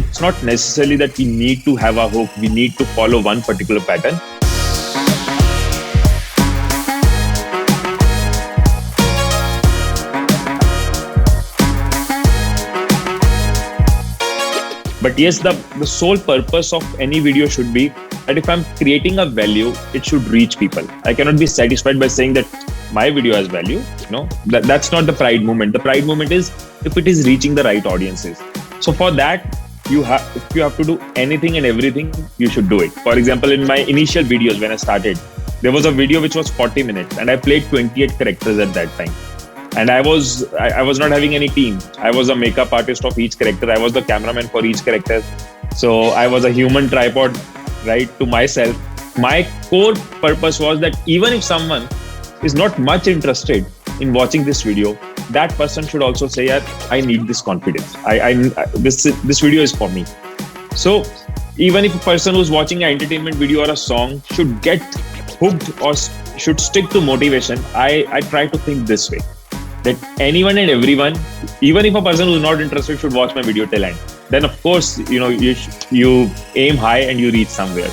It's not necessarily that we need to have a hook, we need to follow one particular pattern. But yes, the sole purpose of any video should be that if I'm creating a value, it should reach people. I cannot be satisfied by saying that my video has value. No, that's not the pride moment. The pride moment is if it is reaching the right audiences. So for that, if you have to do anything and everything, you should do it. For example, in my initial videos when I started, there was a video which was 40 minutes and I played 28 characters at that time. And I was not having any team. I was a makeup artist of each character. I was the cameraman for each character. So I was a human tripod, right, to myself. My core purpose was that even if someone is not much interested in watching this video, that person should also say, yeah, I need this confidence. This video is for me. So even if a person who's watching an entertainment video or a song should get hooked or should stick to motivation, I try to think this way. That anyone and everyone, even if a person who's not interested, should watch my video till end. Then of course, you aim high and you reach somewhere.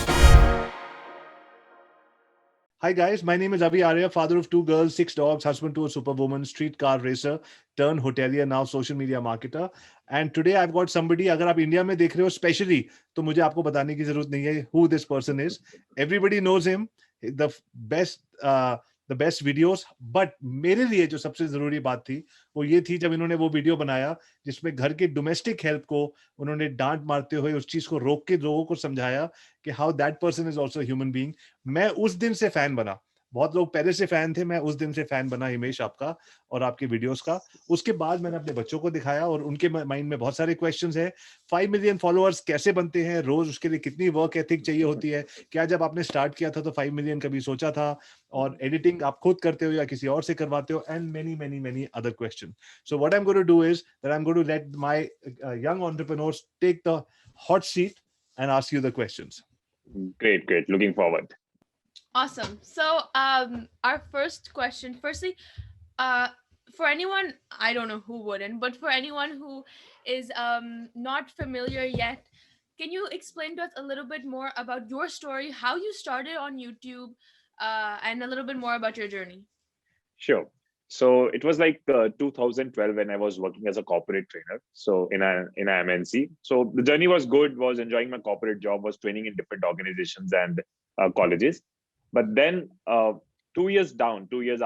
Hi guys, my name is Avi Arya, father of 2 girls, 6 dogs, husband to a superwoman, street car racer, turned hotelier, now social media marketer. And today I've got somebody, अगर आप India में देख रहे हो specially, तो मुझे आपको बताने की जरूरत नहीं है who this person is. Everybody knows him, the best videos. But मेरे लिए जो सबसे जरूरी बात थी वो ये थी जब इन्होंने वो वीडियो बनाया जिसमें घर के डोमेस्टिक हेल्प को उन्होंने डांट मारते हुए उस चीज को रोक के लोगों को समझाया कि how that person is also human being. मैं उस दिन से फैन बना. बहुत लोग पहले से फैन थे, मैं उस दिन से फैन बना हिमेश आपका और आपके वीडियोस का. उसके बाद मैंने अपने बच्चों को दिखाया और उनके माइंड में बहुत सारे क्वेश्चंस हैं. 5 मिलियन फॉलोअर्स कैसे बनते हैं, रोज उसके लिए कितनी वर्क एथिक चाहिए होती है, क्या जब आपने स्टार्ट किया था तो 5 मिलियन कभी सोचा था, और एडिटिंग आप खुद करते हो या किसी और से करवाते हो, and many many many other question. So what I am going to do is that I am going to let my young entrepreneurs take the hot seat and ask you the questions. Great. Looking forward. Awesome. So, our first question, firstly, for anyone, I don't know who wouldn't, but for anyone who is not familiar yet, can you explain to us a little bit more about your story, how you started on YouTube, and a little bit more about your journey? Sure. So it was like 2012 when I was working as a corporate trainer. So in a MNC. So the journey was good. Was enjoying my corporate job. Was training in different organizations and colleges. But then 2 years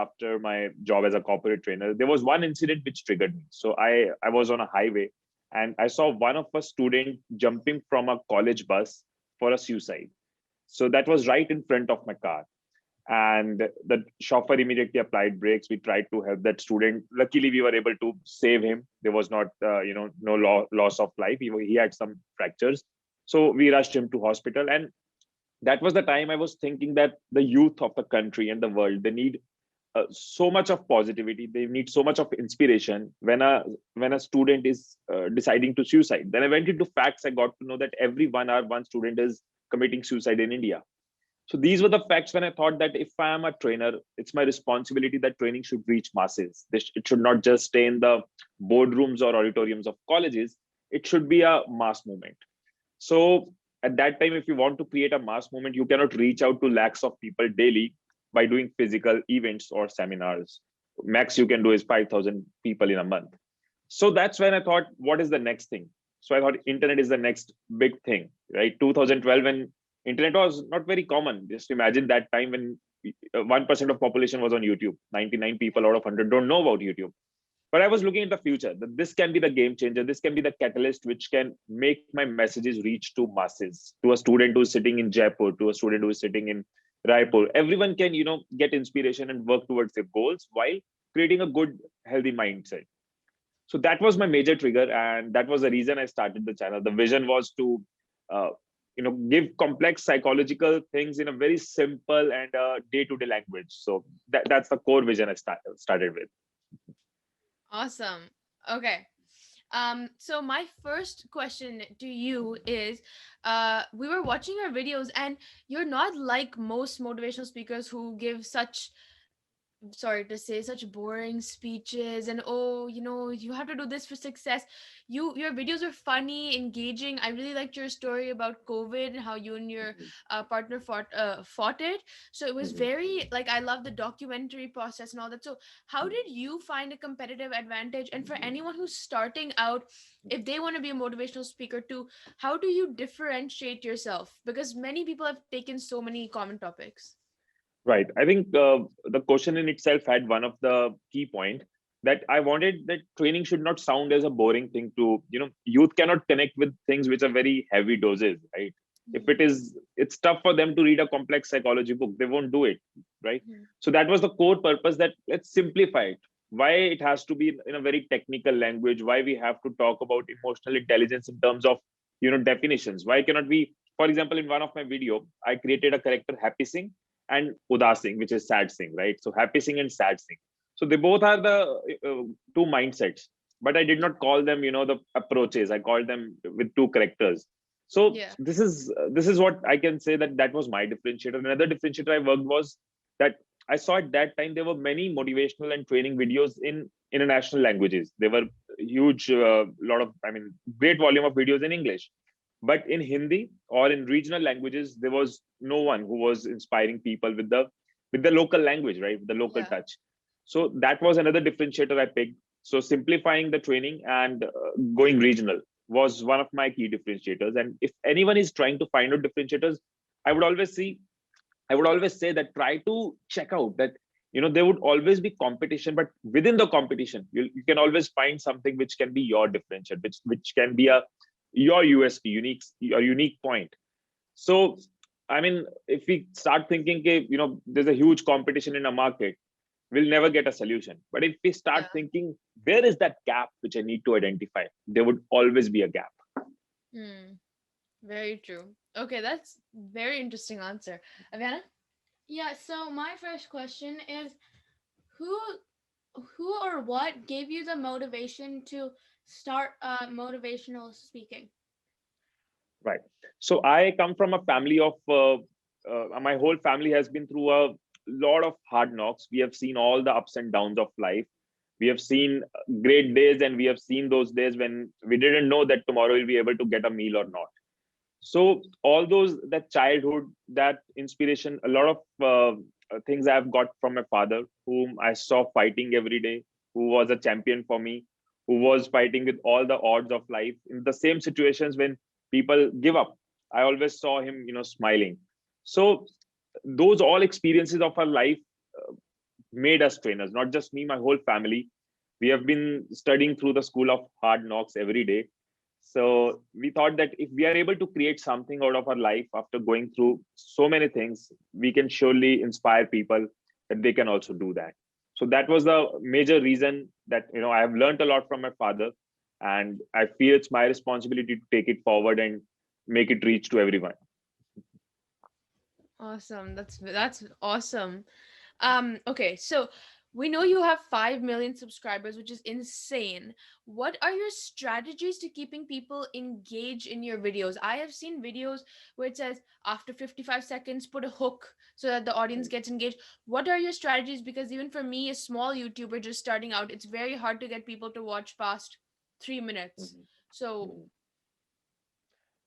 after my job as a corporate trainer, there was one incident which triggered me. So I was on a highway and I saw one of a student jumping from a college bus for a suicide. So that was right in front of my car. And the chauffeur immediately applied brakes. We tried to help that student. Luckily, we were able to save him. There was not, no loss of life. He had some fractures. So we rushed him to hospital. And that was the time I was thinking that the youth of the country and the world, they need so much of positivity. They need so much of inspiration when a student is deciding to suicide. Then I went into facts. I got to know that every 1 hour, one student is committing suicide in India. So these were the facts when I thought that if I am a trainer, it's my responsibility that training should reach masses. It should not just stay in the boardrooms or auditoriums of colleges. It should be a mass movement. So at that time, if you want to create a mass movement, you cannot reach out to lakhs of people daily by doing physical events or seminars. Max you can do is 5,000 people in a month. So that's when I thought, what is the next thing? So I thought internet is the next big thing, right? 2012, when internet was not very common. Just imagine that time when 1% of population was on YouTube. 99 people out of 100 don't know about YouTube. But I was looking at the future. That this can be the game changer. This can be the catalyst which can make my messages reach to masses. To a student who is sitting in Jaipur, to a student who is sitting in Raipur. Everyone can, get inspiration and work towards their goals while creating a good, healthy mindset. So that was my major trigger. And that was the reason I started the channel. The vision was to give complex psychological things in a very simple and day-to-day language. So that's the core vision I started with. Awesome. Okay. So my first question to you is, we were watching your videos and you're not like most motivational speakers who give such sorry to say, such boring speeches, and oh, you have to do this for success. Your videos are funny, engaging. I really liked your story about COVID and how you and your Mhm, partner fought it. So it was mhm. very, like, I love the documentary process and all that. So how did you find a competitive advantage? And for anyone who's starting out, if they want to be a motivational speaker too, how do you differentiate yourself? Because many people have taken so many common topics. Right. I think the question in itself had one of the key point that I wanted that training should not sound as a boring thing to, youth cannot connect with things which are very heavy doses, right? If Mhm. it is, it's tough for them to read a complex psychology book. They won't do it, right? Mhm. So that was the core purpose that let's simplify it. Why it has to be in a very technical language, why we have to talk about emotional intelligence in terms of, definitions. Why cannot we, for example, in one of my video, I created a character Happy Singh and Udas Singh, which is sad Singh, right? So Happy Singh and sad Singh. So they both are the two mindsets, but I did Yeah. not call them, the approaches. I called them with two characters. So Yeah. this is what I can say that was my differentiator. Another differentiator I worked was that I saw at that time there were many motivational and training videos in international languages. There were huge, lot of, I mean, great volume of videos in English, but in Hindi or in regional languages, there was no one who was inspiring people with the local language, right? With the local Yeah. touch. So that was another differentiator I picked. So simplifying the training and going regional was one of my key differentiators. And if anyone is trying to find out differentiators, I would always see, I would always say that try to check out that there would always be competition, but within the competition, you can always find something which can be your differentiator, which can be a your USP, your unique point. So, I mean, if we start thinking, okay, there's a huge competition in a market, we'll never get a solution. But if we start Yeah. thinking, where is that gap which I need to identify? There would always be a gap. Hmm. Very true. Okay, that's very interesting answer. Aviana? Yeah, so my first question is who who or what gave you the motivation to start motivational speaking? Right. So I come from a family of, my whole family has been through a lot of hard knocks. We have seen all the ups and downs of life. We have seen great days, and we have seen those days when we didn't know that tomorrow we'll be able to get a meal or not. So all those, that childhood, that inspiration, a lot of things I've got from my father, whom I saw fighting every day, who was a champion for me, who was fighting with all the odds of life in the same situations when people give up. I always saw him, smiling. So those all experiences of our life uh, made us trainers, not just me, my whole family. We have been studying through the school of hard knocks every day. So we thought that if we are able to create something out of our life after going through so many things, we can surely inspire people that they can also do that. So that was the major reason that I have learned a lot from my father, and I feel it's my responsibility to take it forward and make it reach to everyone. Awesome. That's awesome. Okay, so we know you have 5 million subscribers, which is insane. What are your strategies to keeping people engaged in your videos? I have seen videos where it says after 55 seconds, put a hook so that the audience gets engaged. What are your strategies? Because even for me, a small YouTuber just starting out, it's very hard to get people to watch past 3 minutes. Mhm. So, Mhm.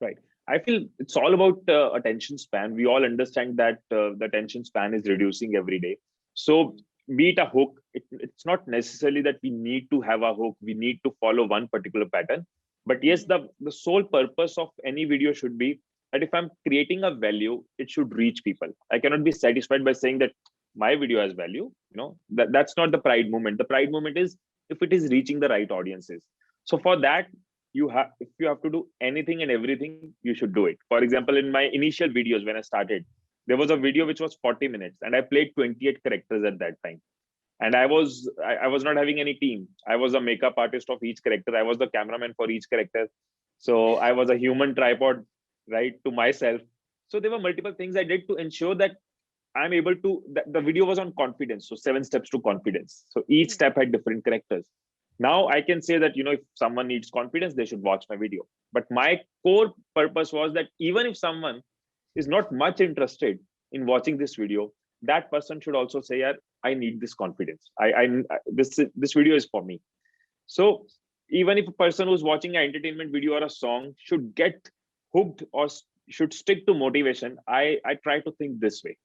Right. I feel it's all about attention span. We all understand that the attention span is reducing every day. So, be it a hook, it's not necessarily that we need to have a hook. We need to follow one particular pattern. But yes, mhm, the sole purpose of any video should be that if I'm creating a value, it should reach people. I cannot be satisfied by saying that my video has value. That's not the pride moment. The pride moment is if it is reaching the right audiences. So for that, if you have to do anything and everything, you should do it. For example, in my initial videos when I started, there was a video which was 40 minutes and I played 28 characters at that time. And I was not having any team. I was a makeup artist of each character. I was the cameraman for each character. So I was a human tripod, right, to myself. So there were multiple things I did to ensure that I'm able to, the video was on confidence. So 7 steps to confidence. So each mhm, step had different characters. Now I can say that, if someone needs confidence, they should watch my video. But my core purpose was that even if someone is not much interested in watching this video, that person should also say, yeah, I need this confidence. This video is for me. So even if a person who's watching an entertainment video or a song should get hooked or should stick to motivation, I try to think this way,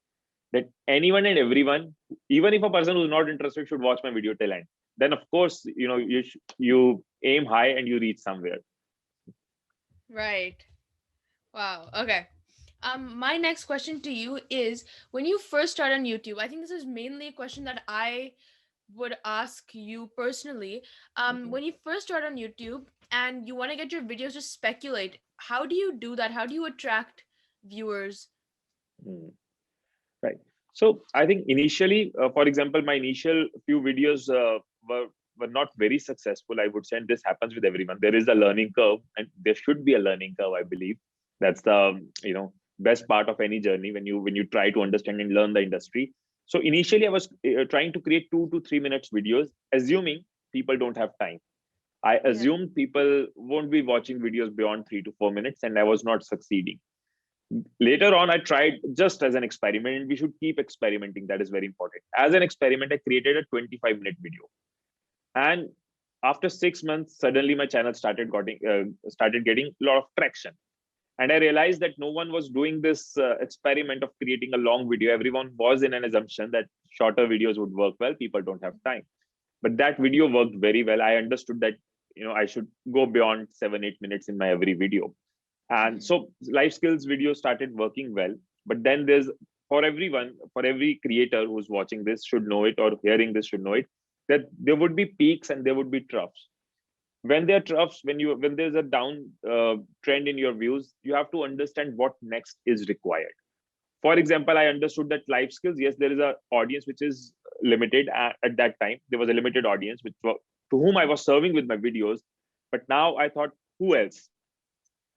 that anyone and everyone, even if a person who's not interested, should watch my video till end. Then of course, you aim high and you reach somewhere. Right. Wow. Okay. My next question to you is, when you first started on YouTube, I think this is mainly a question that I would ask you personally. Mhm. When you first start on YouTube and you want to get your videos to speculate, how do you do that? How do you attract viewers? Mm. Right. So I think initially, for example, my initial few videos were not very successful, I would say, and this happens with everyone. There is a learning curve, and there should be a learning curve, I believe. That's the best part of any journey, when you try to understand and learn the industry. So initially, I was trying to create 2 to 3 minutes videos, assuming people don't have time. I Yeah. assumed people won't be watching videos beyond 3 to 4 minutes, and I was not succeeding. Later on, I tried just as an experiment, and we should keep experimenting. That is very important. As an experiment, I created a 25-minute video, and after 6 months, suddenly my channel started getting a lot of traction. And I realized that no one was doing this experiment of creating a long video. Everyone was in an assumption that shorter videos would work well. People don't have time, but that video worked very well. I understood that I should go beyond 7 8 minutes in my every video. And Mhm. so life skills video started working well. But then there's, for everyone, for every creator who's watching this should know it, or hearing this should know it, that there would be peaks and there would be troughs. When there are troughs, when there's a down trend in your views, you have to understand what next is required. For example, I understood that life skills, yes, there is a audience which is limited. At that time there was a limited audience to whom I was serving with my videos. But now I thought, who else?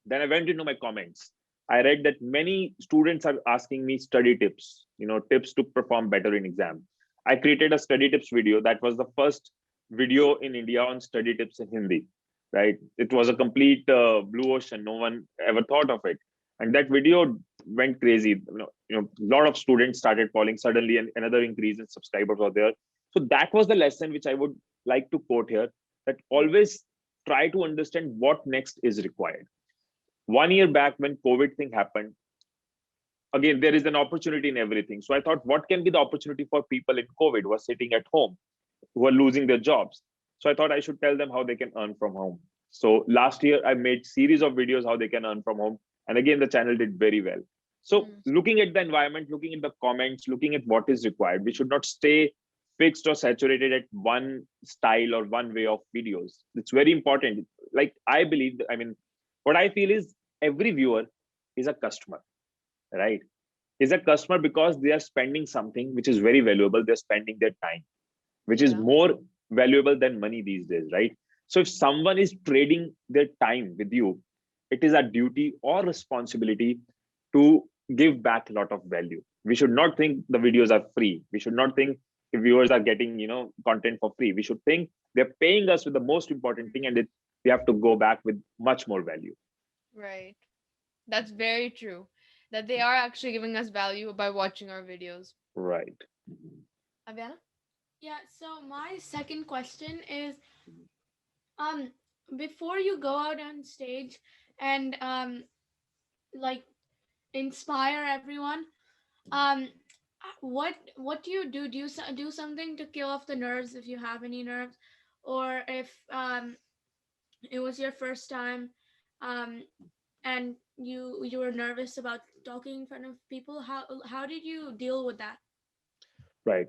Then I went into my comments. I read that many students are asking me study tips, tips to perform better in exam. I created a study tips video. That was the first video in India on study tips in Hindi, right? It was a complete blue ocean. No one ever thought of it. And that video went crazy. A lot of students started following suddenly, and another increase in subscribers were there. So that was the lesson which I would like to quote here, that always try to understand what next is required. 1 year back, when COVID thing happened, again, there is an opportunity in everything. So I thought, what can be the opportunity for people in COVID who are sitting at home, who are losing their jobs? So I thought I should tell them how they can earn from home. So last year I made series of videos how they can earn from home. And again, the channel did very well. So Mm. looking at the environment, looking at the comments, looking at what is required, we should not stay fixed or saturated at one style or one way of videos. It's very important. Like, I believe, what I feel is, every viewer is a customer, right? Is a customer because they are spending something which is very valuable. They're spending their time, which is Yeah. more valuable than money these days, right? So if someone is trading their time with you, it is a duty or responsibility to give back a lot of value. We should not think the videos are free. We should not think if viewers are getting content for free. We should think they're paying us with the most important thing, and we have to go back with much more value. Right. That's very true. That they are actually giving us value by watching our videos. Right. Aviana? Yeah, so my second question is, um before you go out on stage and like inspire everyone, um what do you do? Do you do something to kill off the nerves, if you have any nerves, or if it was your first time, um and you were nervous about talking in front of people, how did you deal with that? Right.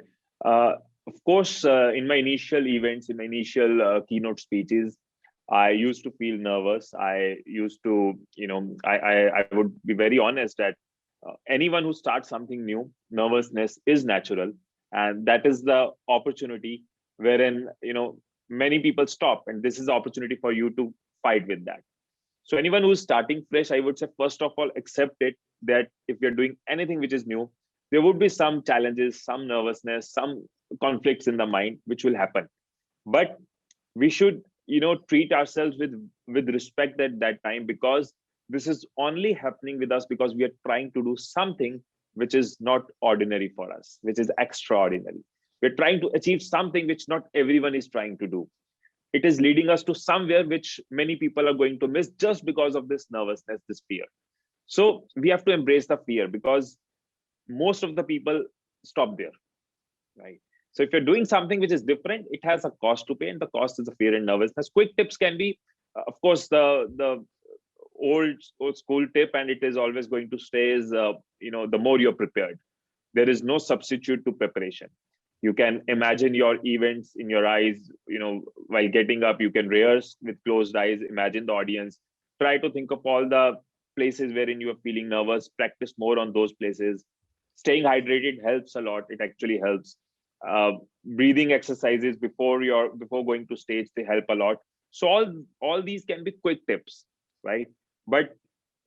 Of course, in my initial events, in my initial keynote speeches, I used to feel nervous. I used to, I would be very honest that anyone who starts something new, nervousness is natural. And that is the opportunity wherein, many people stop. And this is the opportunity for you to fight with that. So anyone who's starting fresh, I would say, first of all, accept it, that if you're doing anything which is new, there would be some challenges, some nervousness, some conflicts in the mind, which will happen. But we should, treat ourselves with respect at that time, because this is only happening with us because we are trying to do something which is not ordinary for us, which is extraordinary. We're trying to achieve something which not everyone is trying to do. It is leading us to somewhere which many people are going to miss just because of this nervousness, this fear. So we have to embrace the fear, because most of the people stop there, right? So if you're doing something which is different, it has a cost to pay, and the cost is the fear and nervousness. Quick tips can be, of course, the old school tip, and it is always going to stay, is the more you're prepared. There is no substitute to preparation. You can imagine your events in your eyes, while getting up. You can rehearse with closed eyes, imagine the audience, try to think of all the places wherein you are feeling nervous, practice more on those places. Staying hydrated helps a lot. It actually helps. uh, Breathing exercises before going to stage, they help a lot. So all these can be quick tips, right? But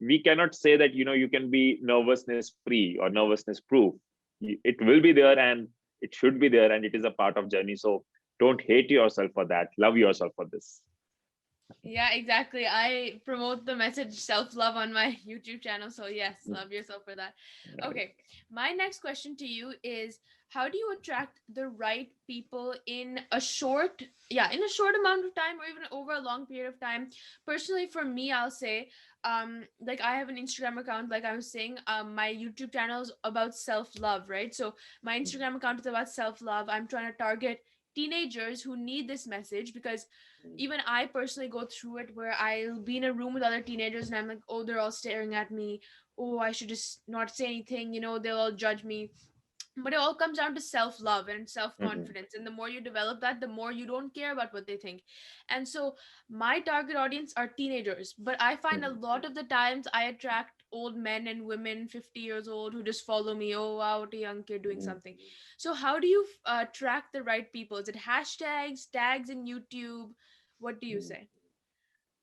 we cannot say that you can be nervousness free or nervousness proof. It will be there, and it should be there, and it is a part of journey. So don't hate yourself for that, love yourself for this. Yeah, exactly. I promote the message self-love on my YouTube channel. So yes, Mm. love yourself for that. Right. Okay. My next question to you is, how do you attract the right people in a short amount of time, or even over a long period of time? Personally, for me, I'll say, like I have an Instagram account, like I was saying, my YouTube channel is about self-love, right? So my Instagram account is about self-love. I'm trying to target teenagers who need this message, because even I personally go through it, where I'll be in a room with other teenagers and I'm like, oh, they're all staring at me. Oh, I should just not say anything, they'll all judge me. But it all comes down to self love and self Mhm. confidence. And the more you develop that, the more you don't care about what they think. And so my target audience are teenagers. But I find a Mhm. lot of the times I attract old men and women, 50 years old, who just follow me. Oh, wow, what a young kid doing Mhm. something. So, how do you track the right people? Is it hashtags, tags in YouTube? What do you Mhm. say?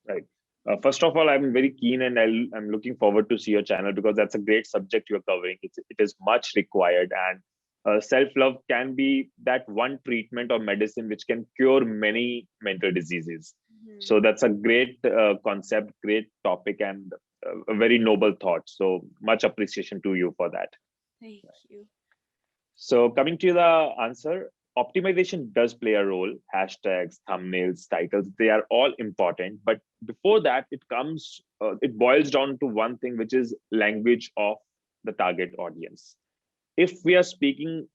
Right. First of all, I'm very keen, and I'm looking forward to see your channel, because that's a great subject you're covering. It is much required, and self love can be that one treatment or medicine which can cure many mental diseases. Mhm. So that's a great concept, great topic, and a very noble thought. So much appreciation to you for that. Thank you. So coming to the answer, optimization does play a role. Hashtags, thumbnails, titles, they are all important. But before that, it boils down to one thing, which is language of the target audience. If we are speaking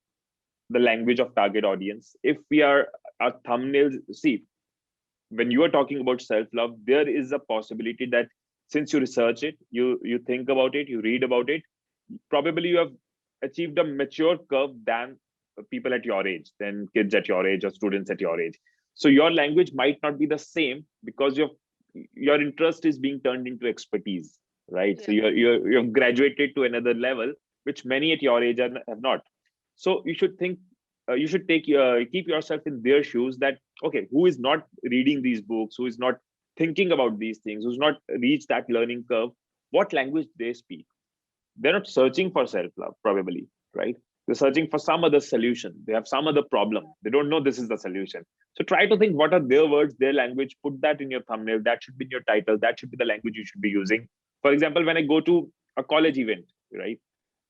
the language of target audience, if we are our thumbnails, see, when you are talking about self-love, there is a possibility that since you research it, you think about it, you read about it, probably you have achieved a mature curve than people at your age, than kids at your age or students at your age. So your language might not be the same, because your interest is being turned into expertise, right? So Yeah. you've graduated to another level, which many at your age have not. So you should keep yourself in their shoes, that okay, who is not reading these books, who is not thinking about these things, who's not reached that learning curve, what language they speak. They're not searching for self-love, probably, right? They're searching for some other solution, they have some other problem, they don't know this is the solution. So try to think, what are their words, their language, put that in your thumbnail, that should be in your title, that should be the language you should be using. For example, when I go to a college event, right,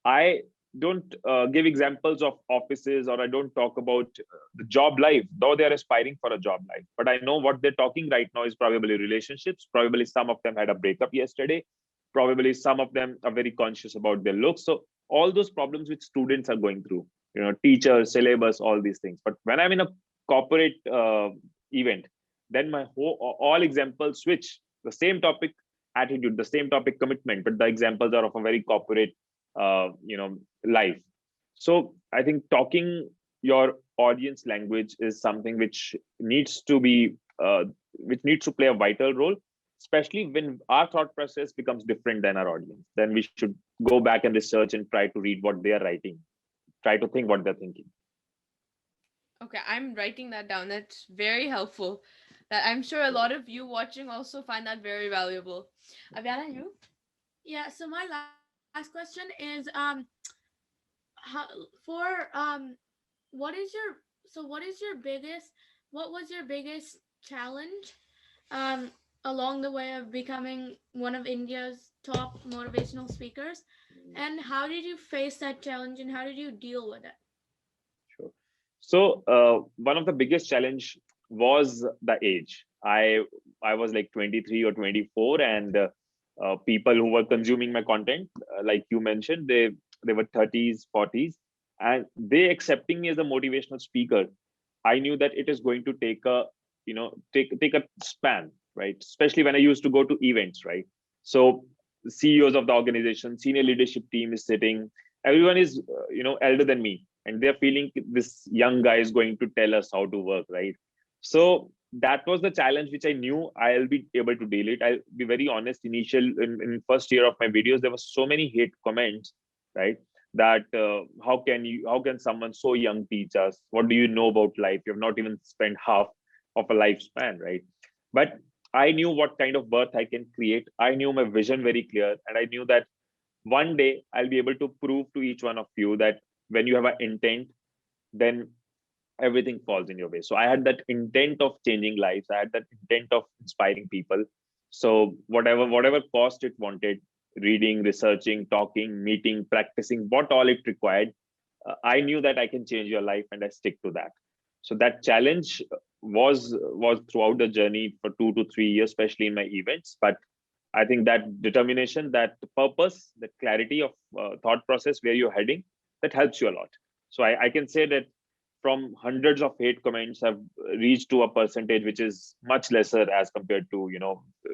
I don't give examples of offices, or I don't talk about the job life, though they are aspiring for a job life. But I know what they're talking right now is probably relationships. Probably some of them had a breakup yesterday. Probably some of them are very conscious about their looks. So all those problems which students are going through, teachers, syllabus, all these things. But when I'm in a corporate event, then my all examples switch. The same topic attitude, the same topic commitment, but the examples are of a very corporate life. So I think talking your audience language is something which needs to play a vital role, especially when our thought process becomes different than our audience. Then we should go back and research and try to read what they are writing, try to think what they're thinking. Okay, I'm writing that down. That's very helpful. That I'm sure a lot of you watching also find that very valuable. Aviana, you? Yeah, so my last question is for what is your biggest what was your biggest challenge um along the way of becoming one of India's top motivational speakers, and how did you face that challenge and how did you deal with it? Sure. So one of the biggest challenge was the age. I was like 23 or 24, and people who were consuming my content, like you mentioned, they were 30s, 40s, and they accepting me as a motivational speaker. I knew that it is going to take a, take a span, right? Especially when I used to go to events, right? So CEOs of the organization, senior leadership team is sitting. Everyone is, elder than me, and they're feeling this young guy is going to tell us how to work, right? So that was the challenge which I knew I'll be able to deal it. I'll be very honest. In first year of my videos, there were so many hate comments, right? That how can someone so young teach us? What do you know about life? You have not even spent half of a lifespan, right? But I knew what kind of birth I can create. I knew my vision very clear, and I knew that one day I'll be able to prove to each one of you that when you have an intent, then everything falls in your way. So I had that intent of changing lives. I had that intent of inspiring people. So whatever cost it wanted, reading, researching, talking, meeting, practicing, what all it required, I knew that I can change your life, and I stick to that. So that challenge was throughout the journey for 2 to 3 years, especially in my events. But I think that determination, that purpose, that clarity of thought process where you're heading, that helps you a lot. So I can say that from hundreds of hate comments have reached to a percentage which is much lesser as compared to,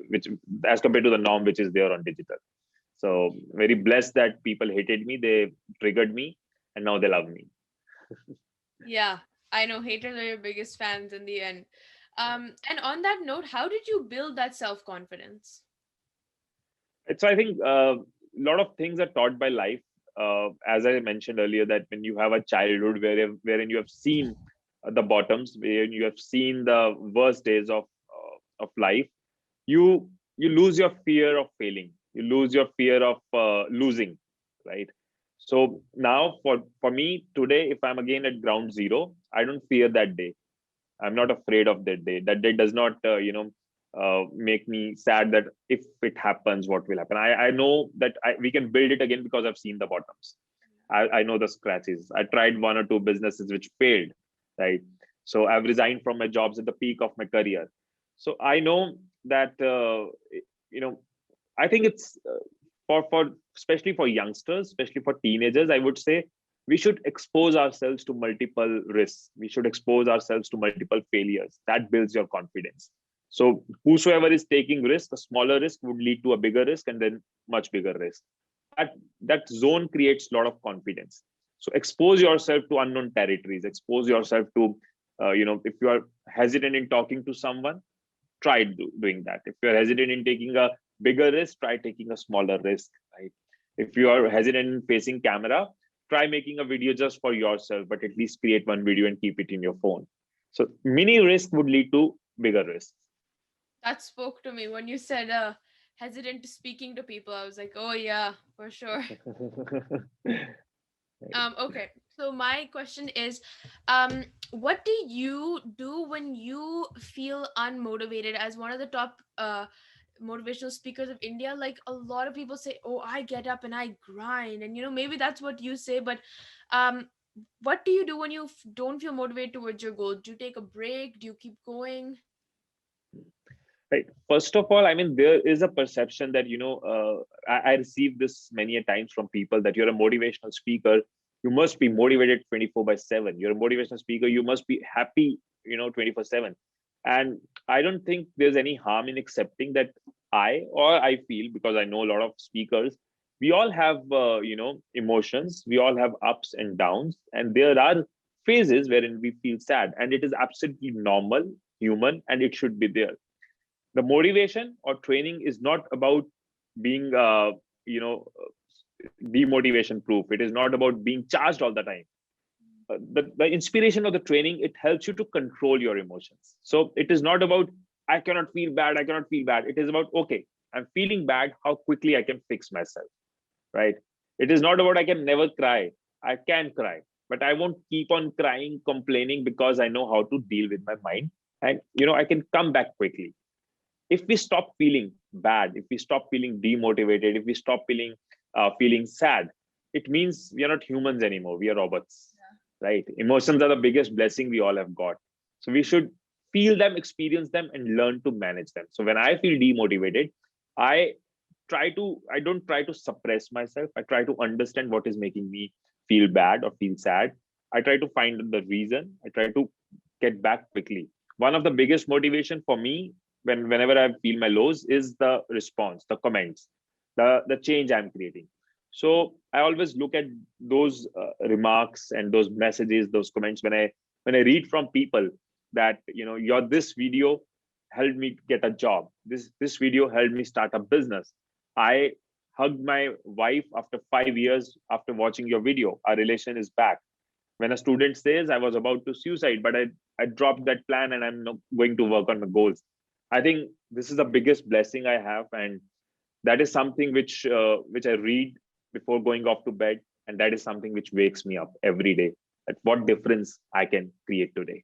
which as compared to the norm which is there on digital. So very blessed that people hated me, they triggered me, and now they love me. Yeah, I know haters are your biggest fans in the end. And on that note, how did you build that self-confidence? So I think a lot of things are taught by life. As I mentioned earlier, that when you have a childhood wherein you have seen the bottoms, where you have seen the worst days of life, you you lose your fear of failing. You lose your fear of losing, right? So now for me today, if I'm again at ground zero, I don't fear that day. I'm not afraid of that day. That day does not, make me sad that if it happens, what will happen. I know that we can build it again because I've seen the bottoms. I know the scratches. I tried one or two businesses which failed, right? So I've resigned from my jobs at the peak of my career. So I know that, you know, I think it's for especially for youngsters, especially for teenagers, I would say we should expose ourselves to multiple risks. We should expose ourselves to multiple failures. That builds your confidence. So whosoever is taking risk, a smaller risk would lead to a bigger risk, and then much bigger risk. That zone creates a lot of confidence. So expose yourself to unknown territories. Expose yourself to, if you are hesitant in talking to someone, try doing that. If you're hesitant in taking a bigger risk, try taking a smaller risk, right? If you are hesitant in facing camera, try making a video just for yourself, but at least create one video and keep it in your phone. So mini risk would lead to bigger risks. That spoke to me when you said hesitant to speaking to people. I was like, oh yeah, for sure. Okay. So my question is, what do you do when you feel unmotivated? As one of the top motivational speakers of India, like a lot of people say, oh, I get up and I grind, and maybe that's what you say, but um, what do you do when you don't feel motivated towards your goal? Do you take a break? Do you keep going? Right. First of all, I mean, there is a perception that, I receivve this many a times from people that you're a motivational speaker. You must be motivated 24 by 7. You're a motivational speaker. You must be happy, 24/7. And I don't think there's any harm in accepting that I feel, because I know a lot of speakers, we all have, emotions. We all have ups and downs. And there are phases wherein we feel sad. And it is absolutely normal, human, and it should be there. The motivation or training is not about being you know demotivation proof. It is not about being charged all the time. The inspiration of the training, it helps you to control your emotions. So it is not about I cannot feel bad. It is about, okay, I'm feeling bad, how quickly I can fix myself, right? It is not about I can never cry. I can cry, but I won't keep on crying, complaining, because I know how to deal with my mind, and I can come back quickly. If we stop feeling bad, if we stop feeling demotivated, if we stop feeling sad, it means we are not humans anymore. We are robots, right? Emotions are the biggest blessing we all have got. So we should feel them, experience them, and learn to manage them. So when I feel demotivated, I I don't try to suppress myself. I try to understand what is making me feel bad or feel sad. I try to find the reason. I try to get back quickly. One of the biggest motivation for me whenever I feel my lows is the response, the comments, the change I'm creating. So I always look at those remarks and those messages, those comments when I read from people that your this video helped me get a job. This video helped me start a business. I hugged my wife after 5 years after watching your video. Our relation is back. When a student says I was about to suicide, but I dropped that plan and I'm not going to work on my goals. I think this is the biggest blessing I have, and that is something which I read before going off to bed, and that is something which wakes me up every day. At what difference I can create today.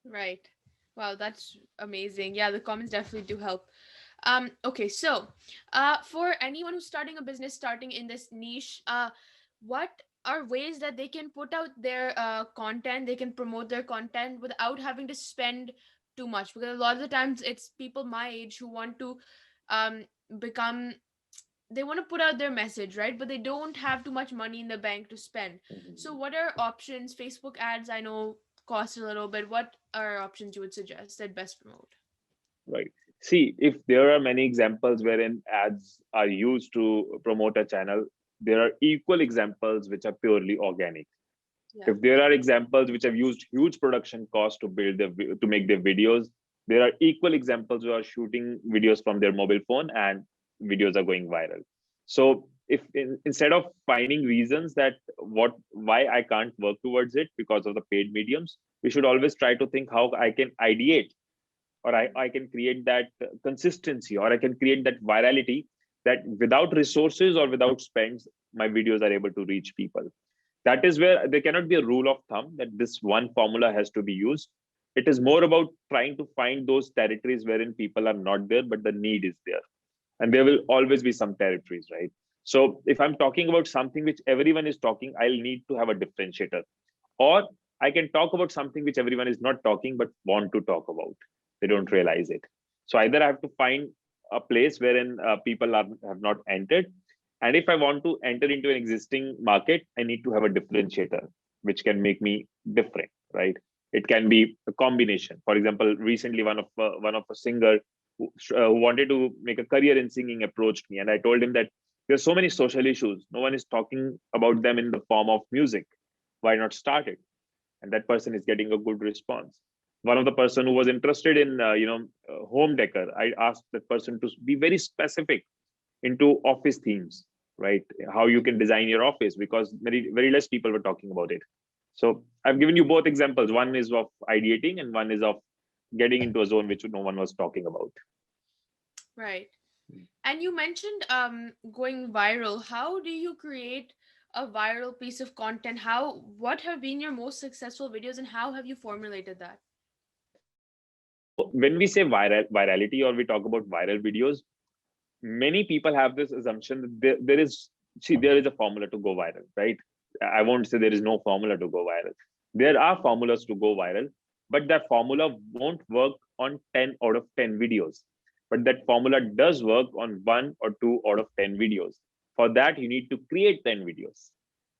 Right. Wow, that's amazing. Yeah, the comments definitely do help. Okay, so for anyone who's starting a business, starting in this niche, what are ways that they can put out their content, they can promote their content without having to spend too much? Because a lot of the times it's people my age who want to um become, they want to put out their message, right? But they don't have too much money in the bank to spend. So what are options? Facebook ads, I know, cost a little bit. What are options you would suggest that best promote? Right. See, if there are many examples wherein ads are used to promote a channel, there are equal examples which are purely organic. Yeah. If there are examples which have used huge production costs to build to make their videos, there are equal examples who are shooting videos from their mobile phone and videos are going viral. So if instead of finding reasons that why I can't work towards it because of the paid mediums, we should always try to think how I can ideate, or I can create that consistency, or I can create that virality, that without resources or without spends, my videos are able to reach people. That is where there cannot be a rule of thumb that this one formula has to be used. It is more about trying to find those territories wherein people are not there, but the need is there. And there will always be some territories, right? So if I'm talking about something which everyone is talking, I'll need to have a differentiator. Or I can talk about something which everyone is not talking but want to talk about. They don't realize it. So either I have to find a place wherein people have not entered, and if I want to enter into an existing market, I need to have a differentiator which can make me different, right? It can be a combination. For example, recently one of a singer who wanted to make a career in singing approached me, and I told him that there's so many social issues. No one is talking about them in the form of music. Why not start it? And that person is getting a good response. One of the person who was interested in home decor, I asked that person to be very specific into office themes, right? How you can design your office, because very less people were talking about it. So I've given you both examples. One is of ideating and one is of getting into a zone which no one was talking about. Right. And you mentioned going viral. How do you create a viral piece of content? What have been your most successful videos and how have you formulated that? When we say virality, or we talk about viral videos, many people have this assumption that there is a formula to go viral, right? I won't say there is no formula to go viral. There are formulas to go viral, but that formula won't work on 10 out of 10 videos. But that formula does work on 1 or 2 out of 10 videos. For that, you need to create 10 videos,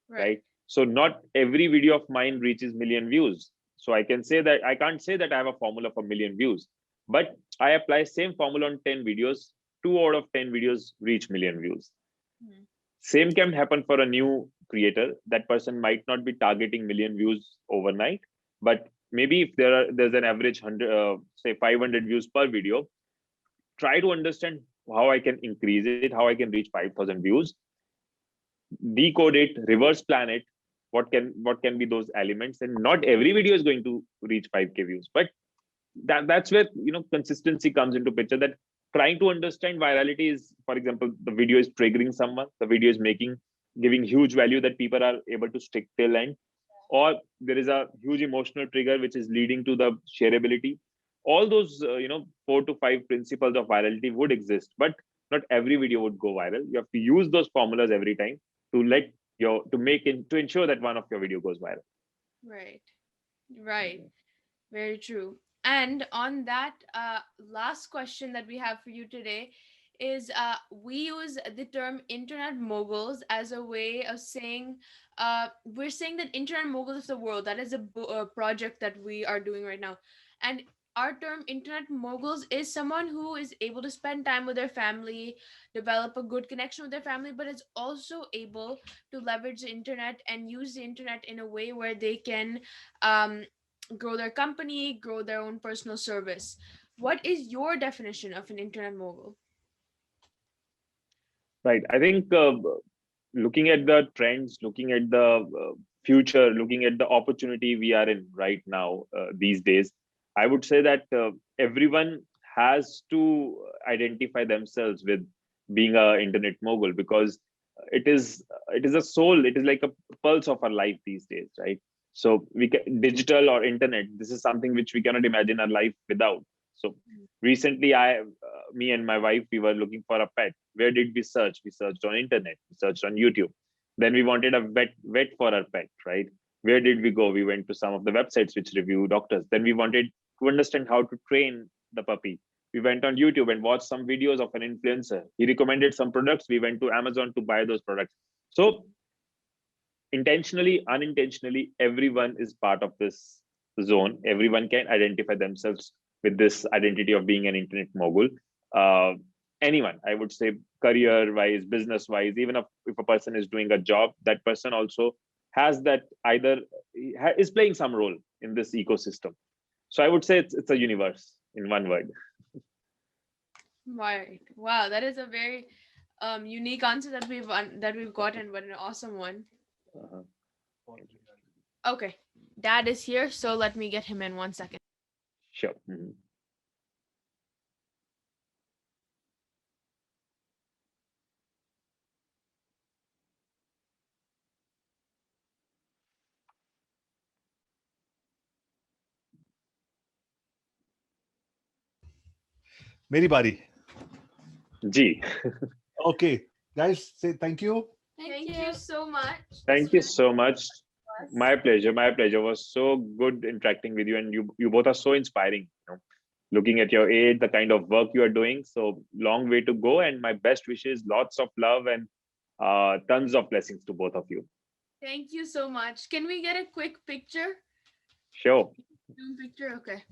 right? So not every video of mine reaches million views. So I can't say that I have a formula for million views, but I apply same formula on 10 videos. 2 out of 10 videos reach million views. Hmm. Same can happen for a new creator. That person might not be targeting million views overnight, but maybe if there's an average 100, say 500 views per video, try to understand how I can increase it, how I can reach 5,000 views, decode it, reverse plan it. What can be those elements? And not every video is going to reach 5K views, but that's where consistency comes into picture. That trying to understand virality is, for example, the video is triggering someone, the video is giving huge value that people are able to stick till end, or there is a huge emotional trigger which is leading to the shareability. All those 4 to 5 principles of virality would exist, but not every video would go viral. You have to use those formulas every time. to ensure that one of your video goes viral. Right. Very true. And on that, last question that we have for you today is, we use the term internet moguls as a way of saying, we're saying that internet moguls of the world, that is a project that we are doing right now. And our term internet moguls is someone who is able to spend time with their family, develop a good connection with their family, but is also able to leverage the internet and use the internet in a way where they can um, grow their company, grow their own personal service. What is your definition of an internet mogul? Right. I think looking at the trends, looking at the future, looking at the opportunity we are in right now these days, I would say that everyone has to identify themselves with being a internet mogul, because it is a soul. It is like a pulse of our life these days, right? So digital or internet, this is something which we cannot imagine our life without. So recently, me and my wife, we were looking for a pet. Where did we search? We searched on internet. We searched on YouTube. Then we wanted a vet for our pet, right? Where did we go? We went to some of the websites which review doctors. Then we wanted to understand how to train the puppy. We went on YouTube and watched some videos of an influencer. He recommended some products. We went to Amazon to buy those products. So intentionally, unintentionally, everyone is part of this zone. Everyone can identify themselves with this identity of being an internet mogul. Anyone, I would say, career wise, business wise, even if a person is doing a job, that person also has that, either is playing some role in this ecosystem. So I would say it's a universe in one word. Right. Wow, that is a very unique answer that we've gotten, but an awesome one. Uh-huh. Okay, Dad is here, so let me get him in 1 second. Sure. Mhm. मेरी बारी. G. Okay, guys, say thank you. Thank you so much. Thank you so much. My pleasure. My pleasure. Was so good interacting with you, and you both are so inspiring. Looking at your age, the kind of work you are doing, so long way to go. And my best wishes, lots of love, and tons of blessings to both of you. Thank you so much. Can we get a quick picture? Sure. Zoom picture. Okay.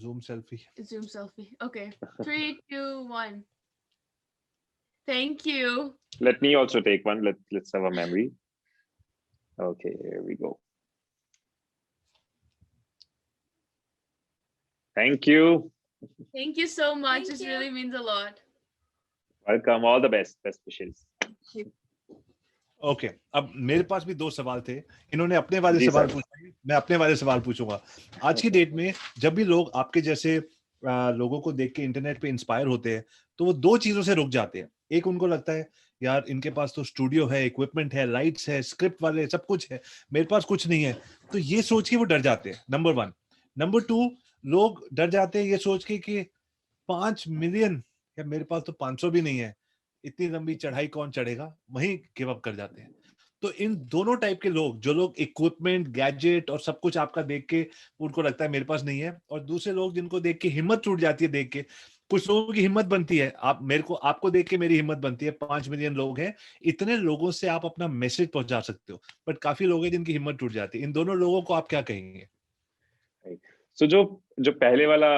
Zoom selfie. Zoom selfie. Okay. 3, 2, 1. Thank you. Let me also take one. Let's have a memory. Okay, here we go. Thank you. Thank you so much. Thank This you. really means a lot. Welcome. All the best. Best wishes. Okay अब मेरे पास भी 2 सवाल थे. इन्होंने अपने वाले जी सवाल sir. पूछे, मैं अपने वाले सवाल पूछूंगा. आज की डेट में जब भी लोग आपके जैसे लोगों को देख के इंटरनेट पे इंस्पायर होते हैं, तो वो 2 चीजों से रुक जाते हैं. एक, उनको लगता है यार इनके पास तो स्टूडियो है, इक्विपमेंट है, लाइट्स है, स्क्रिप्ट वाले सब कुछ है, मेरे पास कुछ नहीं है. तो ये सोच के वो डर जाते हैं, नंबर 1. नंबर 2, लोग डर जाते हैं ये सोच के कि 5 मिलियन, या मेरे पास तो 500 भी नहीं है, इतनी लंबी चढ़ाई कौन चढ़ेगा, वहीं गिव अप कर जाते हैं. तो इन दोनों टाइप के लोग, जो लोग इक्विपमेंट, गैजेट और सब कुछ आपका देख के उनको लगता है मेरे पास नहीं है, और दूसरे लोग जिनको देख के हिम्मत टूट जाती है, देख के कुछ लोगों की हिम्मत बनती है, आपको देख के मेरी हिम्मत बनती है. 5 मिलियन लोग हैं, इतने लोगों से आप अपना मैसेज पहुंचा सकते हो, बट काफी लोग हैं जिनकी हिम्मत टूट जाती है. इन दोनों लोगों को आप क्या कहेंगे? सो जो पहले वाला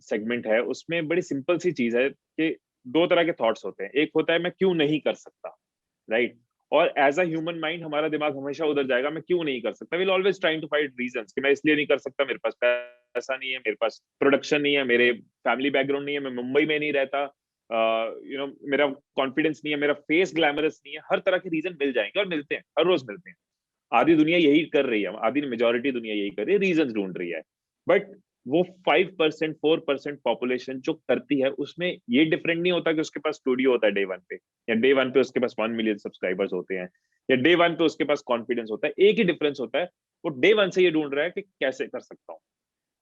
सेगमेंट है, उसमें बड़ी सिंपल सी चीज है कि 2 तरह के थॉट्स होते हैं. एक होता है मैं क्यों नहीं कर सकता, राइट? और एज अ ह्यूमन माइंड हमारा दिमाग हमेशा उधर जाएगा, मैं क्यों नहीं कर सकता. Will always trying to find reasons कि मैं इसलिए नहीं कर सकता, मेरे पास पैसा नहीं है, मेरे पास प्रोडक्शन नहीं है, मेरे फैमिली बैकग्राउंड नहीं है, मैं मुंबई में नहीं रहता, मेरा कॉन्फिडेंस नहीं है, मेरा फेस ग्लैमरस नहीं है. हर तरह के रीजन मिल जाएंगे, और मिलते हैं, हर रोज मिलते हैं. आधी दुनिया यही कर रही है, आधी मेजोरिटी दुनिया यही कर रही है, रीजन ढूंढ रही है. बट वो 5%, 4% पॉपुलेशन जो करती है, उसमें ये डिफरेंट नहीं होता कि उसके पास स्टूडियो होता है डे 1 पे, या डे 1 पे उसके पास 1 मिलियन सब्सक्राइबर्स होते हैं, या डे 1 पे उसके पास कॉन्फिडेंस होता है. एक ही डिफरेंस होता है, वो डे 1 से ये ढूंढ रहा है कि कैसे कर सकता हूँ,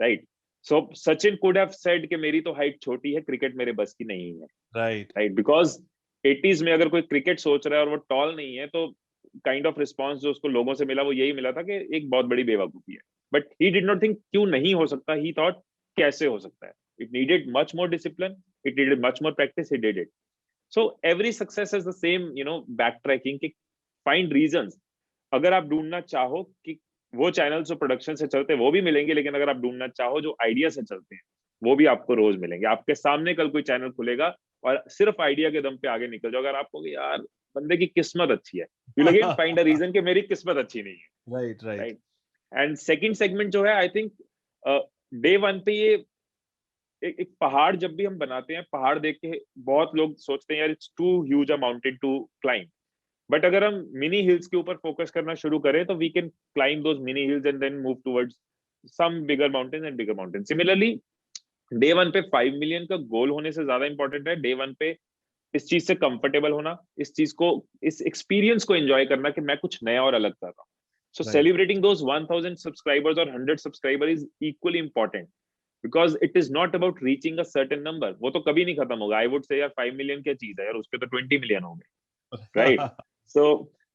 right? So Sachin could have said कि मेरी तो हाइट छोटी है, क्रिकेट मेरे बस की नहीं है, राइट. बिकॉज 80s में अगर कोई क्रिकेट सोच रहा है और वो टॉल नहीं है, तो काइंड ऑफ रिस्पॉन्स जो उसको लोगों से मिला वो यही मिला था कि एक बहुत बड़ी बेवकूफी है. But he did not think क्यों नहीं हो सकता, ही थॉट कैसे हो सकता है. It needed much more discipline, it needed much more practice, he did it. So every success is the same, back tracking, कि फाइंड रीजंस. अगर आप ढूंढना चाहो कि वो चैनल जो प्रोडक्शन से चलते हैं वो भी मिलेंगे, लेकिन अगर आप ढूंढना चाहो जो आइडिया से चलते हैं वो भी आपको रोज मिलेंगे. आपके सामने कल कोई चैनल खुलेगा और सिर्फ आइडिया के दम पे आगे निकल जाओ. अगर आपको यार बंदे की किस्मत अच्छी है, you again find a reason कि मेरी किस्मत अच्छी नहीं है. Right right. Right. And second segment जो है, आई थिंक डे वन पे ये एक पहाड़ जब भी हम बनाते हैं, पहाड़ देख के बहुत लोग सोचते हैं यार it's too huge a mountain to climb. But अगर हम मिनी हिल्स के ऊपर फोकस करना शुरू करें तो we can climb those mini hills and then move towards some bigger mountain and bigger mountain. Similarly day one पे 5 मिलियन का गोल होने से ज्यादा इंपॉर्टेंट है डे वन पे इस चीज से कंफर्टेबल होना, इस चीज को, इस एक्सपीरियंस को एंजॉय करना कि मैं कुछ नया और अलग कर रहा हूँ. सो सेलिब्रेटिंग दोज 1000 सब्सक्राइबर्स और 100 subscriber is equally important, because it is not about reaching a certain number. वो तो कभी नहीं खत्म होगा. आई वुड से यार 5 मिलियन क्या चीज है यार, उसके तो 20 मिलियन हो गए. Right. So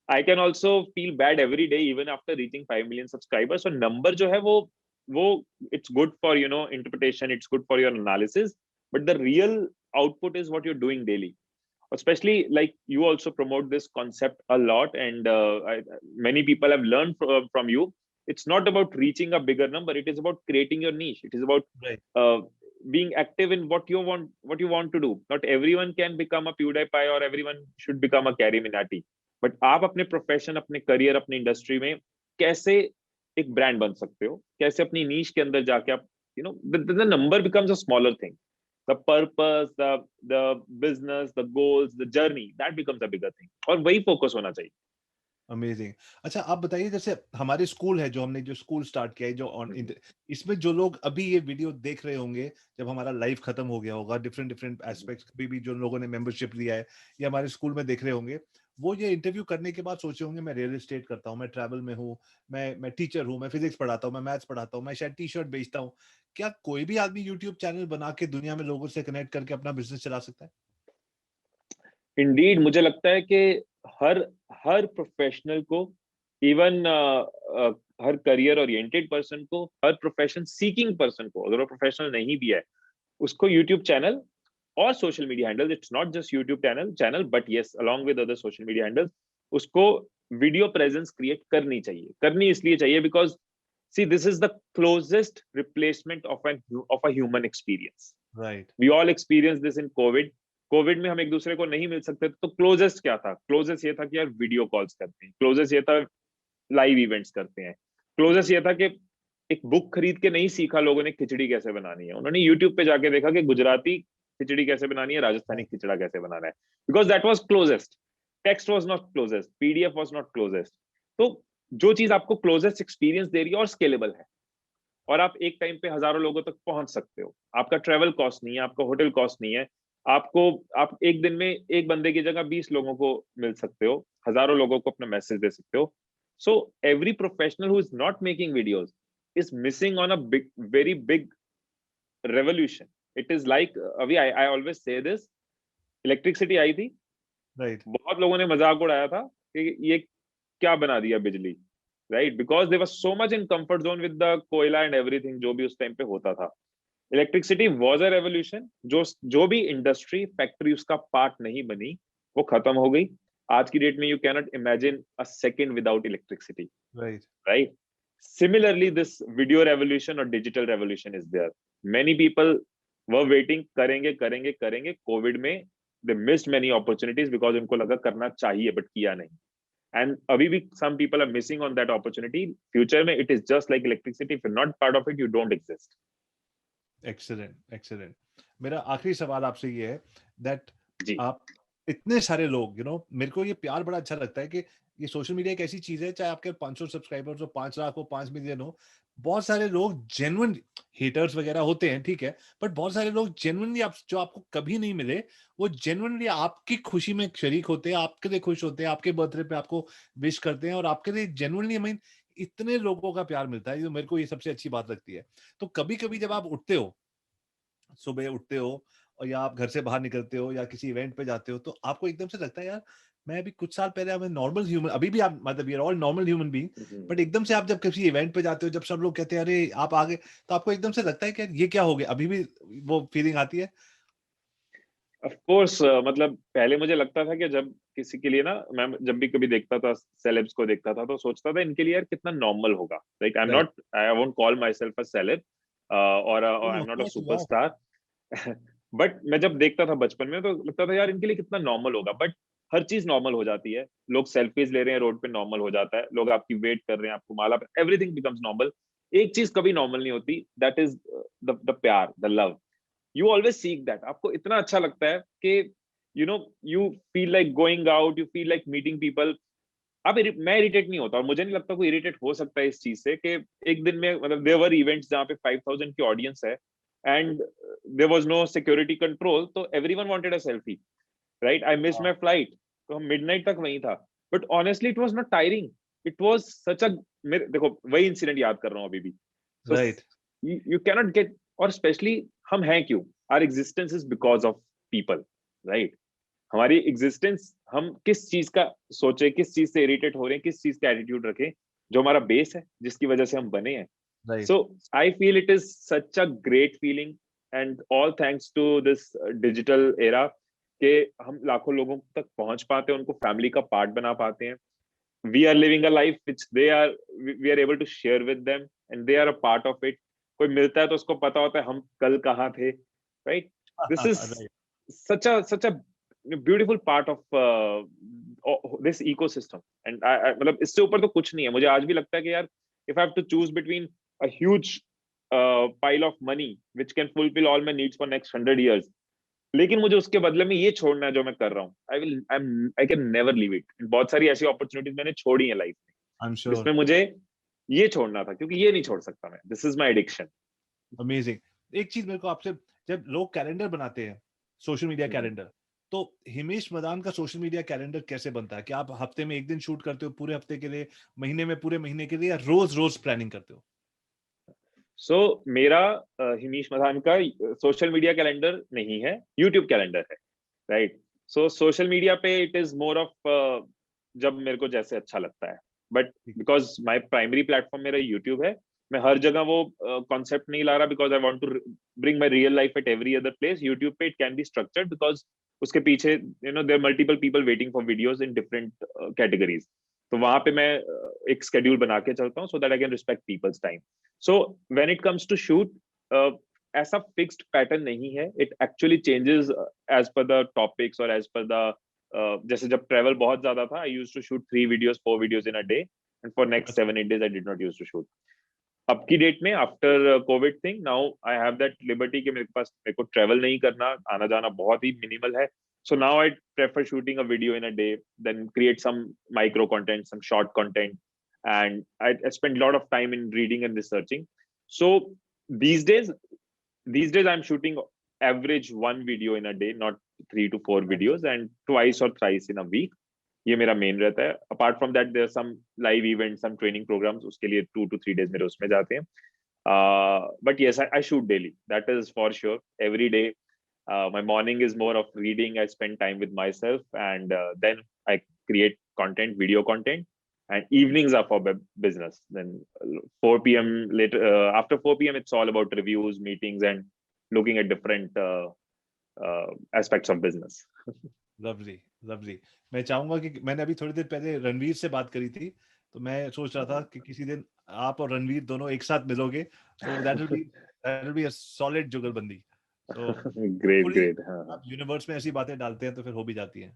I can also feel bad every day even after reaching 5 million subscribers. So number जो है वो it's good for interpretation, it's good for your analysis, but the real output is what you're doing daily. Especially like you also promote this concept a lot, and many people have learned from you. It's not about reaching a bigger number. It is about creating your niche. It is about being active in what you want to do. Not everyone can become a PewDiePie or everyone should become a Carrie Minati. But आप अपने profession, अपने career, अपनी industry में कैसे एक brand बन सकते हो, कैसे अपनी नीश के अंदर जाके आप the number becomes a smaller thing. The purpose, the business, the goals, the journey, that becomes a bigger thing. और वही फोकस होना चाहिए. अमेजिंग. अच्छा आप बताइए, जैसे हमारे स्कूल है, जो हमने जो स्कूल स्टार्ट किया है, जो इसमें जो लोग अभी ये वीडियो देख रहे होंगे, जब हमारा लाइफ खत्म हो गया होगा, डिफरेंट डिफरेंट एस्पेक्ट्स भी जो लोगों ने मेंबरशिप लिया है या हमारे स्कूल में देख रहे होंगे, वो ये इंटरव्यू करने के बाद सोचे होंगे मैं रियल एस्टेट करता हूँ, मैं ट्रैवल में हूँ, मैं टीचर हूँ, मैं फिजिक्स पढ़ाता हूँ, मैं मैथ्स पढ़ाता हूँ, मैं शायद टी शर्ट बेचता हूँ. क्या कोई भी आदमी यूट्यूब चैनल बना के दुनिया में लोगों से कनेक्ट करके अपना बिजनेस चला सकता है? इंडीड मुझे लगता है कि हर हर प्रोफेशनल को, even her career oriented person को, हर प्रोफेशन सीकिंग पर्सन को, अगर वो प्रोफेशनल नहीं भी है, उसको यूट्यूब चैनल और social media handle, it's not just YouTube channel but yes along with other social media handles, उसको वीडियो प्रेजेंस क्रिएट करनी चाहिए. करनी इसलिए चाहिए because see this is the closest replacement of a human experience. Right. We all experience this in COVID में हम एक दूसरे को नहीं मिल सकते, तो क्लोजेस्ट क्या था? क्लोजेस्ट ये था कि यार वीडियो कॉल्स करते हैं. क्लोजेस्ट ये था लाइव इवेंट्स करते हैं. क्लोजेस्ट ये था कि एक बुक खरीद के नहीं सीखा लोगों ने खिचड़ी कैसे बनानी है, उन्होंने यूट्यूब पे जाके देखा कि गुजराती खिचड़ी कैसे बनानी है, राजस्थानी खिचड़ा कैसे बनाना है. Because that was closest. Text was not closest, PDF was not closest. तो जो चीज आपको क्लोजेस्ट एक्सपीरियंस दे रही है और स्केलेबल है, और आप एक टाइम पे हजारों लोगों तक पहुंच सकते हो, आपका ट्रेवल कॉस्ट नहीं है, आपका होटल कॉस्ट नहीं है, आप एक दिन में एक बंदे की जगह 20 लोगों को मिल सकते हो, हजारों लोगों को अपना मैसेज दे सकते हो. So every professional who is not making videos is missing on a big, very big revolution. It is like, अभी I always say this, electricity आई थी, राइट. बहुत लोगों ने मजाक उड़ाया था कि ये क्या बना दिया बिजली, right, because they were so much in comfort zone with the कोयला एंड एवरीथिंग जो भी उस टाइम पे होता था. Electricity was a revolution. जो भी इंडस्ट्री फैक्ट्री उसका पार्ट नहीं बनी वो खत्म हो गई. आज की डेट में you cannot imagine a second without electricity. Right. Similarly this video revolution और digital revolution is there. Many people were waiting, करेंगे करेंगे करेंगे. कोविड में they missed many opportunities because उनको लगा करना चाहिए बट किया नहीं. And अभी भी some people are missing on that opportunity. Future में it is just like electricity. If you're not part of it, you don't exist. Excellent. मेरा आखिरी सवाल आपसे ये है that जी. आप इतने सारे लोग, मेरे को ये प्यार बड़ा अच्छा लगता है कि ये सोशल मीडिया एक ऐसी चीज है, चाहे आपके 500 सब्सक्राइबर्स हो, 5 लाख हो, 5 मिलियन हो, बहुत सारे लोग जेन्युइन हेटर्स वगैरह होते हैं, ठीक है, बट बहुत सारे लोग जेन्युइनली जो आपको कभी नहीं मिले, वो जेन्युइनली आपकी खुशी में शरीक होते हैं, आपके लिए खुश होते हैं, आपके बर्थडे पे आपको विश करते हैं, और आपके लिए जेन्युइनली इतने लोगों का प्यार मिलता है, जो मेरे को ये सबसे अच्छी बात लगती है. तो कभी कभी जब आप उठते हो, सुबह उठते हो और या आप घर से बाहर निकलते हो या किसी इवेंट पे जाते हो, तो आपको एकदम से लगता है यार मैं अभी कुछ साल पहले मैं नॉर्मल ह्यूमन, अभी भी आप मतलब we are all normal human being, but एकदम से आप जब किसी इवेंट पे जाते हो, जब सब लोग कहते हैं अरे आप आ गए, तो आपको एकदम से लगता है कि यार ये क्या हो गया, अभी भी वो फीलिंग आती है? ऑफ कोर्स, मतलब पहले मुझे लगता था कि जब किसी के लिए ना, मैं जब भी कभी देखता था सेलेब्स को देखता था तो सोचता था इनके लिए यार कितना नॉर्मल होगा, like right. I won't call myself a celeb और I am of not a course, wow. Superstar. But मैं जब देखता था बचपन में तो लगता था यार इनके लिए कितना नॉर्मल होगा, बट हर चीज नॉर्मल हो जाती है। लोग सेल्फीज ले रहे हैं रोड पे, नॉर्मल हो जाता है। लोग आपकी वेट कर रहे हैं, आपको माला, एवरीथिंग बिकम्स नॉर्मल। एक चीज कभी नॉर्मल नहीं होती, दैट इज द प्यार, the love. You always seek that. आपको इतना अच्छा लगता है कि you feel like going out, you feel like meeting people. मैं इरिटेट नहीं होता, और मुझे नहीं लगता कोई इरिटेट हो सकता है इस चीज से कि एक दिन में, मतलब देयर वर इवेंट्स जहाँ पे 5,000 की ऑडियंस है and there was no security control, तो everyone wanted a selfie, right? I miss my flight, तो हम मिडनाइट तक वहीं था। But honestly it was not tiring, it was such a, मेरे देखो वही इंसिडेंट याद कर रहा हूँ अभी भी। So right. You cannot get, और स्पेशली हम हैं क्यों? Our existence is because of people, right? हमारी एग्जिस्टेंस, हम किस चीज का सोचे, किस चीज से इरिटेट हो रहे हैं, किस चीज का एटीट्यूड रखें, जो हमारा बेस है, जिसकी वजह से हम बने हैं। Right. So I feel it is such a great feeling, and all thanks to this digital era, कि हम लाखों लोगों तक पहुंच पाते हैं, उनको फैमिली का पार्ट बना पाते हैं। We are living a life which they are, we are able to share with them, and they are a part of it. कोई मिलता है तो उसको पता होता है हम कल कहाँ थे, right? This is right. such a beautiful part of this ecosystem, and मतलब इससे ऊपर तो कुछ नहीं है। मुझे आज भी लगता है कि यार if I have to choose between a huge pile of money which can fulfill all my needs for next 100 years, लेकिन मुझे उसके बदले में ये छोड़ना है जो मैं कर रहा हूँ, I can never leave it। बहुत सारी ऐसी अपॉर्चुनिटीज मैंने छोड़ी है लाइफ आई एम में, श्योर। जिसमें मुझे ये छोड़ना था, क्योंकि ये नहीं छोड़ सकता मैं। This is my addiction. Amazing. एक चीज मेरे को आपसे, जब लोग कैलेंडर बनाते हैं, सोशल मीडिया कैलेंडर, तो हिमेश मदान का सोशल मीडिया कैलेंडर कैसे बनता है? क्या आप हफ्ते में एक दिन शूट करते हो पूरे हफ्ते के लिए, महीने में पूरे महीने के लिए, या रोज रोज प्लानिंग करते हो? सो मेरा हिमीश मधान का सोशल मीडिया कैलेंडर नहीं है, यूट्यूब कैलेंडर है, राइट? सो सोशल मीडिया पे इट इज मोर ऑफ जब मेरे को जैसे अच्छा लगता है, but because my primary platform मेरा यूट्यूब है, मैं हर जगह वो कॉन्सेप्ट नहीं ला रहा, because I want to bring my real life at every other place. YouTube पे it can be structured, because उसके पीछे there multiple people waiting for videos in different categories. तो वहां पे मैं एक स्केड्यूल बना के चलता हूँ, so that I can respect people's time. So when it comes to shoot, ऐसा फिक्स्ड पैटर्न नहीं है, it actually changes as per the topics और एज पर द जैसे जब ट्रेवल बहुत ज्यादा था, I used to shoot 3 videos 4 videos in a day, and for next अच्छा। 7 8 days I did not use to shoot. अब की डेट में after COVID thing, now I have that liberty कि मेरे को ट्रेवल नहीं करना, आना जाना बहुत ही मिनिमल है। So now I prefer shooting a video in a day, then create some micro content, some short content, and I spend a lot of time in reading and researching. So these days, I'm shooting average 1 video in a day, not 3 to 4 videos, and twice or thrice in a week. ये मेरा main रहता है। Apart from that there some live event, some training programs, उसके लिए 2 to 3 days मेरे उसमें जाते हैं। But yes, I shoot daily, that is for sure, every day. My morning is more of reading. I spend time with myself, and then I create content, video content, and evenings are for business. Then 4 p.m. later, after 4 p.m., it's all about reviews, meetings, and looking at different aspects of business. Lovely, lovely. मैं चाहूंगा कि मैंने अभी थोड़ी देर पहले रणवीर से बात करी थी, तो मैं सोच रहा था कि किसी दिन आप और रणवीर दोनों एक साथ मिलोगे, so that will be a solid जुगलबंदी। सो Great, होपफुली great. आप यूनिवर्स में ऐसी बातें डालते हैं तो फिर हो भी जाती हैं।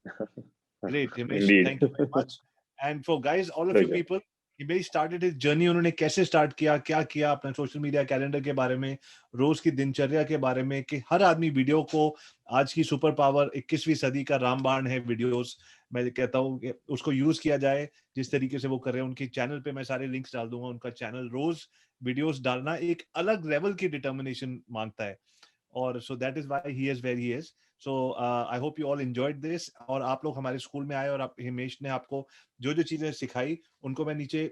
Great, Himesh. Indeed. Thank you very much. And for guys, all of you Pleasure. people, Himesh started his journey. उन्होंने कैसे स्टार्ट किया, क्या किया, अपने सोशल मीडिया कैलेंडर के बारे में, रोज की दिनचर्या के बारे में, कि हर आदमी वीडियो को, आज की सुपर पावर 21वीं सदी का रामबाण है वीडियोस, मैं कहता हूँ कि उसको यूज किया जाए जिस तरीके से वो कर रहे हैं। उनके चैनल पे मैं सारे लिंक्स डाल दूंगा। उनका चैनल रोज वीडियोस डालना एक अलग लेवल की डिटर्मिनेशन मांगता है, और so that is why he is where he is. So I hope you all enjoyed this. और आप लोग हमारे स्कूल में आए और आप, हिमेश ने आपको जो जो चीजें सिखाई उनको मैं नीचे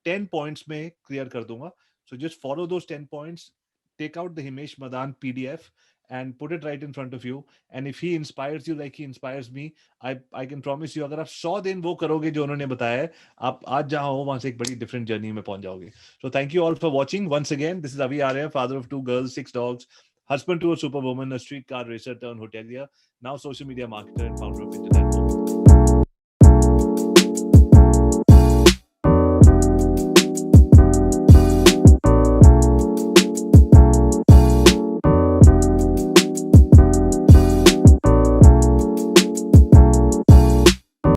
10 पॉइंट्स में क्लियर कर दूंगा। So just follow those 10 points, take out the Himesh Madan PDF, and put it right in front of you. And if he inspires you like he inspires me, I can promise you, अगर आप 100 दिन वो करोगे जो उन्होंने बताया है, आप आज जहाँ हो वहां से एक बड़ी different journey में पहुंच जाओगे. So thank you all for watching. Once again, this is Avi Arya, father of 2 girls, 6 dogs, husband to a superwoman, a streetcar racer turned hotelier, now social media marketer and founder of Internet Moguls.